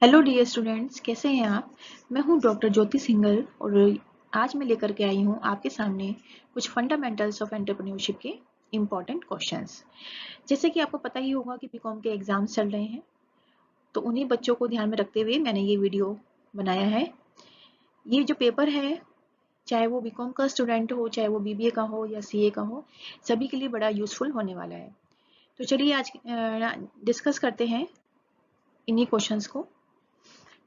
Hello dear students, कैसे हैं आप। मैं हूं डॉक्टर ज्योति सिंघल और आज मैं लेकर के आई हूं आपके सामने कुछ फंडामेंटल्स ऑफ एंटरप्रेन्योरशिप के इम्पॉर्टेंट क्वेश्चंस। जैसे कि आपको पता ही होगा कि बीकॉम के एग्जाम्स चल रहे हैं, तो उन्हीं बच्चों को ध्यान में रखते हुए मैंने ये वीडियो बनाया है। ये जो पेपर है, चाहे वो बीकॉम का स्टूडेंट हो, चाहे वो बीबीए का हो या सीए का हो, सभी के लिए बड़ा यूजफुल होने वाला है। तो चलिए आज डिस्कस करते हैं इन्हीं क्वेश्चंस को।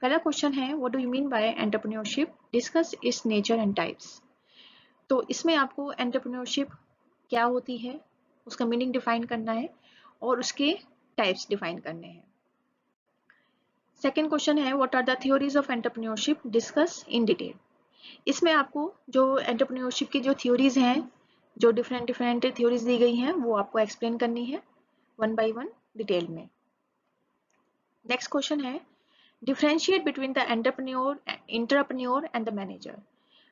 पहला क्वेश्चन है, what do you mean bye entrepreneurship, discuss it's nature and types. तो इसमें आपको एंटरप्रेन्योरशिप क्या होती है, उसका मीनिंग डिफाइन करना है और उसके टाइप्स डिफाइन करने हैं। सेकेंड क्वेश्चन है, what are the theories of entrepreneurship, discuss in detail. इसमें आपको जो एंटरप्रेन्योरशिप की जो थ्योरीज हैं, जो डिफरेंट डिफरेंट थ्योरीज दी गई हैं, वो आपको एक्सप्लेन करनी है वन बाय वन डिटेल में। नेक्स्ट क्वेश्चन है, differentiate between the entrepreneur and the manager.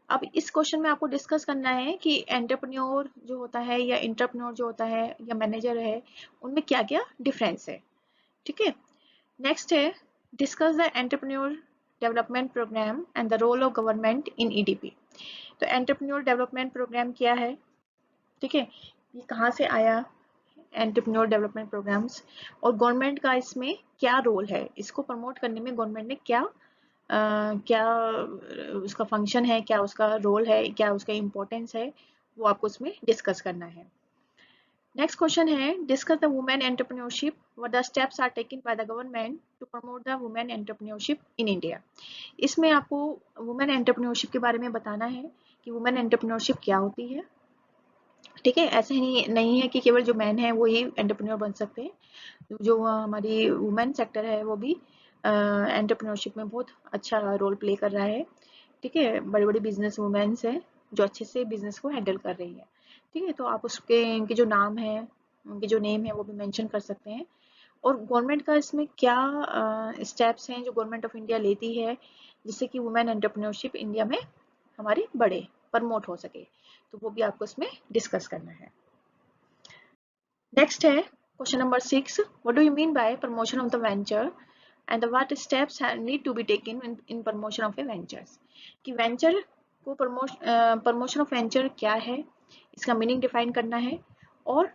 अब इस क्वेश्चन में आपको डिस्कस करना है कि एंटरप्रेन्योर जो होता है या इंटरप्रेन्योर जो होता है या मैनेजर है, उनमें क्या क्या डिफरेंस है। ठीक है। नेक्स्ट है, discuss the entrepreneur development programme and the role of government in EDP. तो एंटरप्रेन्योर डेवलपमेंट प्रोग्राम क्या है, ठीक है, ये कहाँ से आया, एंटरप्रेन्योर डेवलपमेंट प्रोग्राम्स, और गवर्नमेंट का इसमें क्या रोल है, इसको प्रमोट करने में गवर्नमेंट ने क्या उसका फंक्शन है, क्या उसका रोल है, क्या उसका इम्पोर्टेंस है, वो आपको उसमें डिस्कस करना है। नेक्स्ट क्वेश्चन है, discuss the women entrepreneurship, what the steps are taken by the government to promote the women entrepreneurship in India. इसमें आपको वुमेन एंटरप्रेन्योरशिप के बारे में बताना है कि वुमेन एंटरप्रेन्योरशिप क्या होती है। ठीक है, ऐसे ही नहीं है कि केवल जो मैन है वो ही एंटरप्रेन्योर बन सकते हैं, जो हमारी वुमेन सेक्टर है वो भी एंटरप्रेन्योरशिप में बहुत अच्छा रोल प्ले कर रहा है। ठीक है, बड़ी बड़ी बिजनेस वुमेन्स हैं जो अच्छे से बिजनेस को हैंडल कर रही है। ठीक है, तो आप उसके उनके जो नाम है, उनके जो नेम है वो भी मेंशन कर सकते हैं। और गवर्नमेंट का इसमें क्या स्टेप्स हैं जो गवर्नमेंट ऑफ इंडिया लेती है जिससे कि वुमेन एंटरप्रेन्योरशिप इंडिया में हमारी बढ़े, प्रमोट हो सके, तो वो भी आपको इसमें डिस्कस करना है। नेक्स्ट है question number 6, what do you mean by promotion of the venture and what steps need to be taken in promotion of a ventures. कि वेंचर को प्रमोशन ऑफ वेंचर क्या है, इसका मीनिंग डिफाइन करना है और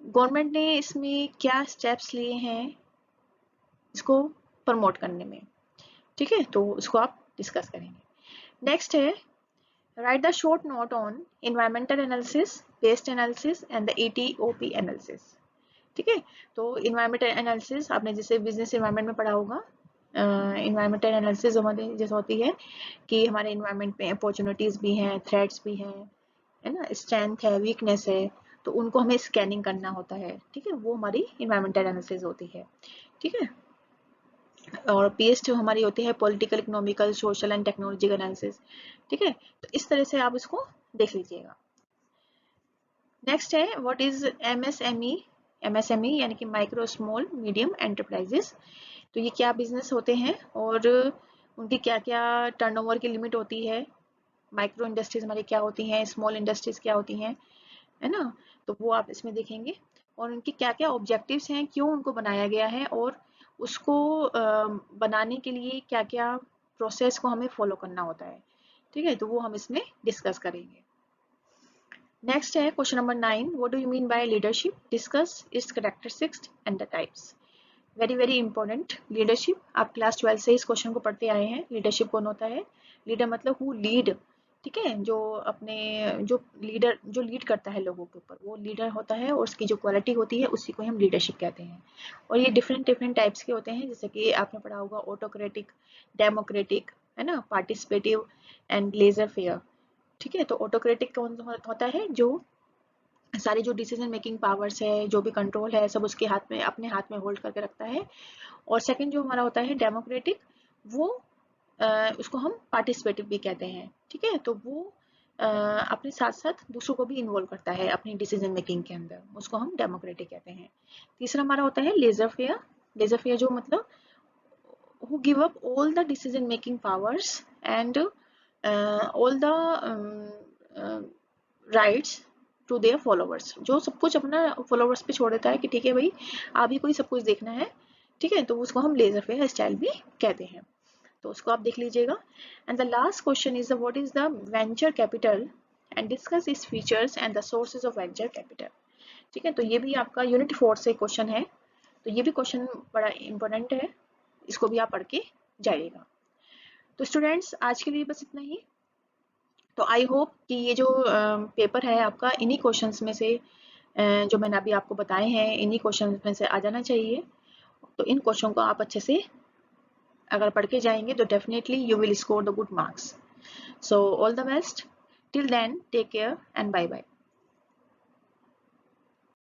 गवर्नमेंट ने इसमें क्या स्टेप्स लिए हैं इसको प्रमोट करने में। ठीक है, तो उसको आप डिस्कस करेंगे। नेक्स्ट है, write the short note on environmental analysis, west analysis and the ETOP analysis. ठीक है, तो इन्वायरमेंटल एनालिसिस आपने जैसे बिजनेस इन्वायरमेंट में पढ़ा होगा। इन्वायरमेंटल एनालिसिस हमारे जैसे होती है कि हमारे इन्वायरमेंट में अपॉर्चुनिटीज भी हैं, थ्रेट्स भी हैं, है ना, स्ट्रेंथ है, वीकनेस है, तो उनको हमें स्कैनिंग करना होता है। ठीक है, वो हमारी इन्वायरमेंटल एनालिसिस होती है। ठीक है, और PS जो हमारी होती है political, economical, social and technological analysis. ठीक है, तो इस तरह से आप इसको देख लीजिएगा। नेक्स्ट है, व्हाट इज MSME। MSME यानी कि माइक्रो स्मॉल मीडियम एंटरप्राइजेस। तो ये क्या बिजनेस होते हैं और उनकी क्या क्या टर्नओवर की लिमिट होती है, माइक्रो इंडस्ट्रीज हमारी क्या होती हैं, स्मॉल इंडस्ट्रीज क्या होती हैं, है ना, तो वो आप इसमें देखेंगे। और उनके क्या क्या ऑब्जेक्टिव्स हैं, क्यों उनको बनाया गया है और उसको बनाने के लिए क्या क्या प्रोसेस को हमें फॉलो करना होता है। ठीक है, तो वो हम इसमें डिस्कस करेंगे। नेक्स्ट है question number 9, what do you mean bye leadership, discuss it's characteristics and the types. Very very important, leadership. आप क्लास 12 से इस क्वेश्चन को पढ़ते आए हैं। लीडरशिप कौन होता है, लीडर मतलब हु लीड। ठीक है, जो अपने जो लीडर जो लीड करता है लोगों के ऊपर, वो लीडर होता है और उसकी जो क्वालिटी होती है उसी को हम लीडरशिप कहते हैं। और ये डिफरेंट डिफरेंट टाइप्स के होते हैं, जैसे कि आपने पढ़ा होगा ऑटोक्रेटिक, डेमोक्रेटिक, है ना, पार्टिसिपेटिव एंड लेजर फेयर। ठीक है, तो ऑटोक्रेटिक कौन होता है, जो सारी जो डिसीजन मेकिंग पावर्स है, जो भी कंट्रोल है, सब उसके हाथ में, अपने हाथ में होल्ड करके रखता है। और सेकंड जो हमारा होता है डेमोक्रेटिक, वो उसको हम पार्टिसिपेटिव भी कहते हैं। ठीक है, तो वो अपने साथ साथ दूसरों को भी इन्वॉल्व करता है अपनी डिसीजन मेकिंग के अंदर, उसको हम डेमोक्रेटिक कहते हैं। तीसरा हमारा होता है लेजर फेयर। लेजर फेयर जो मतलब who give up all the decision making powers and all the rights to their followers, जो सब कुछ अपना फॉलोवर्स पे छोड़ देता है कि ठीक है भाई, आप ही को ही सब कुछ देखना है, ठीक है, तो उसको हम लेजर फेयर स्टाइल भी कहते हैं, तो उसको आप देख लीजिएगा। And the last question is the what is the venture capital and discuss its features and the sources of venture capital. ठीक है, तो ये भी आपका यूनिट 4 से क्वेश्चन है, तो ये भी क्वेश्चन बड़ा इंपॉर्टेंट है, इसको भी आप पढ़ के जाइएगा। तो स्टूडेंट्स आज के लिए बस इतना ही। तो आई होप कि ये जो पेपर है आपका इन्हीं क्वेश्चंस में से जो मैंने अभी आपको बताए हैं इन्हीं क्वेश्चंस में से आ जाना चाहिए। तो इन क्वेश्चन को आप अच्छे से अगर पढ़ के जाएंगे तो definitely you will score the good marks. So all the best, till then take care and bye bye.